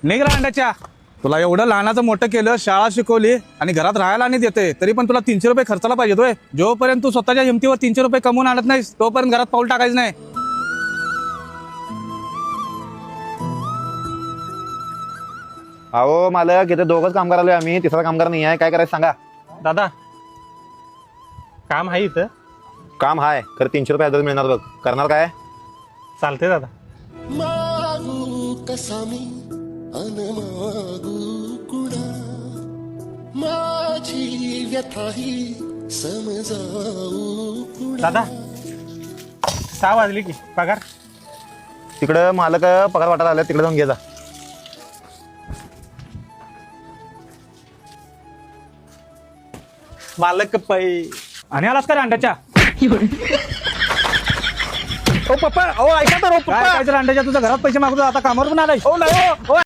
निघ रा अंड्याच्या. तुला एवढं लहानाचं मोठं केलं, शाळा शिकवली आणि घरात राहायला आणि देते, तरी पण तुला 300 रुपये खर्चाला पाहिजे होय. जोपर्यंत तू स्वतःच्या हिमतीवर 300 रुपये कमवून आणत नाहीस तोपर्यंत घरात पाऊल टाकायचं नाही. अहो मालक, इथे दोघंच कामगार आलोय आम्ही, तिसरा कामगार नाही आहे. काय करायचं सांगा. दादा काम आहे इथं. काम हाय, खरं 300 रुपये हजर मिळणार बघ. करणार काय? चालते दादा. मागू कसा मी अन मागू कुणा माझी व्यथाही समजावू कुणा. दादा 6 वाजली की पगार. तिकडं मालक पगार वाटायला आले, तिकडे जाऊन घे जा. मालक पै आणि आलास का रे अंड्याच्या. ओ पप्पा, ओ ऐका तर ओ काय पप्पा. काय अंड्याच्या, तुझ्या घरात पैसे मागतो आता कामावर पण आलाय. ओ नाही ओ